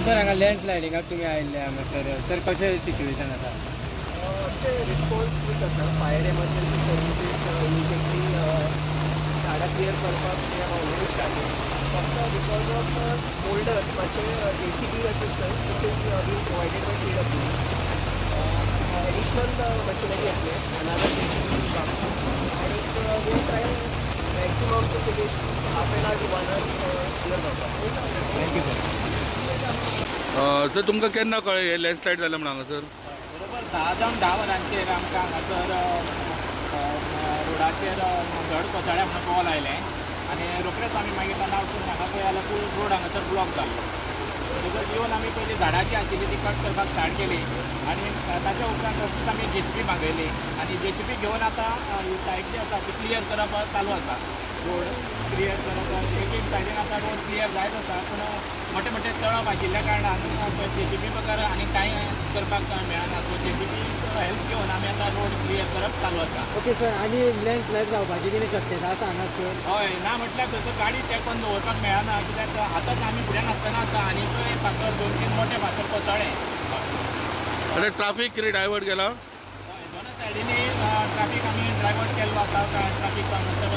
Sir हांगा लँडस्लायडिंगाक तुमी आयिल्ले हांगासर सर कशें सिच्युएशन आसा? आमचे रिस्पॉन्स क्वीक आसा. फायर एमर्जन्सी सर्विसीस इमिजिएटली झाडां क्लियर करपाक ते ऑलरेडी स्टार्टेड. फक्त बिकॉज ऑफ फोल्डर मातशे ACB assistance which is been provided by KW. Additional machinery येतले अनादर ACB काम आनी we try maximum to finish half an hour to 1 hour clear करपाक. Thank you sir. Sir तुमकां केन्ना कळ्ळें हे लँडस्लायड जालें म्हणून हांगासर? बरोबर 10 वरांचेर आमकां हांगासर रोडाचेर धड कोसळ्ळ्या म्हणून कॉल आयलें आनी रोखडेच आमी मागीर टर्न आवट करून हांगा पळय जाल्यार फूल रोड हांगासर ब्लॉक जाल्लो. थंयसर येवन आमी पयलीं झाडां जी आशिल्ली ती कट करपाक स्टार्ट केली आनी ताच्या उपरांत रोखडीच आमी JCB मागयली आनी JCB घेवन आतां ही सायड जी आसा ती क्लियर करप चालू आसा. रोड क्लियर करप एक सायडीन आतां रोड क्लियर जायत आसा पूण मोठे मोठे तळप आशिल्ल्या कारणान JCB बगर आनी कांय करपाक मेळना. सो JCB हेल्प घेवन आमी आतां रोड क्लियर करप चालू आसा. Okay sir. आनी लँडस्लायड जावपाची कितें शक्यता आसा हांगासर? हय ना म्हटल्यार थंयसर गाडी चॅक करून दवरपाक मेळना कित्याक आतांच आमी फुड्यान आसतना आसा आनीक फातर 2-3 मोठे फातर कोसळ्ळे. आनी ट्राफीक कितें डायवर्ट केला? दोन सायडीनी ट्राफीक आमी डायवर्ट केल्लो आसा. ट्राफीक हांगासर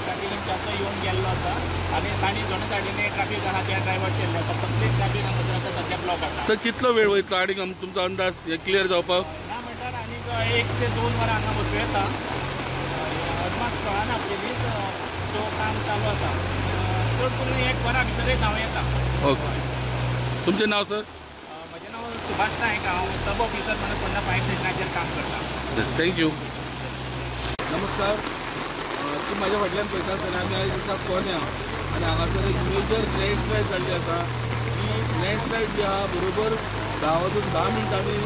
ट्राफीक जास्त येवन गेल्लो आसा आनी तांणी दोन सायडीनी ट्राफीक आसा ते डायवर्ट केल्ले आसा. कंप्लीट ट्राफीक हांगासर आतां सद्या ब्लॉक आसा. सर कितलो वेळ वयतलो आनीक तुमचो अंदाज हे क्लियर जावपाक? ना म्हणल्यार आनीक 1 ते 2 वरां हांगा बसूं येता. अदमास कळना पयलींच तो काम चालू आसा. चड करून 1 वरा भितरच हांव येता. ओके. तुमचें नांव सर? म्हजें नांव सुभाष नायक. हांव सब ऑफिसर म्हणून फोंडा फायर स्टेशनाचेर काम करता. थँक्यू. नमस्कार. तूं म्हाज्या फाटल्यान पळयता आसतना आमी आयज आसा फोण्या आनी हांगासर एक मेजर लँडस्लायड जाल्ली आसा. ही लँडस्लायड जी आहा बरोबर 10 वाजून 10 मिनटांनी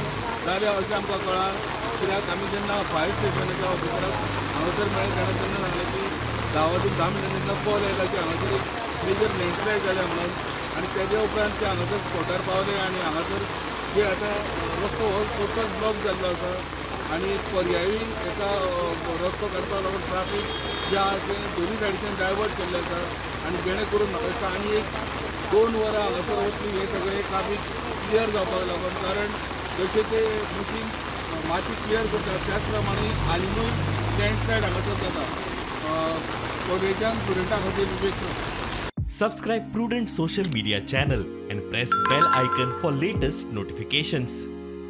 जाल्या अशें आमकां कळ्ळां. कित्याक आमी जेन्ना फायर स्टेशनाच्या ऑफिसराक हांगासर मेळ्ळे तेन्ना सांगलें की 10 वाजून 10 मिनटांनी तेन्ना कॉल आयला की हांगासर एक मेजर लँडस्लायड जाल्या म्हणून. आनी तेज्या उपरांत ते हांगासर स्पॉटार पावले आनी हांगासर जे आतां रस्तो हो टोटल ब्लॉक जाल्लो आसा आनी पर्यायी एका रस्तो काडपाक लागून ट्राफीक जे आहा तें दोनूय सायडीच्यान डायवर्ट केल्लें आसा आनी जेणे करून म्हाका दिसता आनी एक 2 वरां हांगासर वतली हे सगळें ट्राफीक क्लियर जावपाक लागून. कारण जशें ते मशीन माती क्लियर करता त्याच प्रमाणे आनीकूय लँडस्लायड हांगासर जाता. कॉलेजान स्टुडंटां खातीर विवेक. Subscribe Prudent social media channel and press bell icon for latest notifications.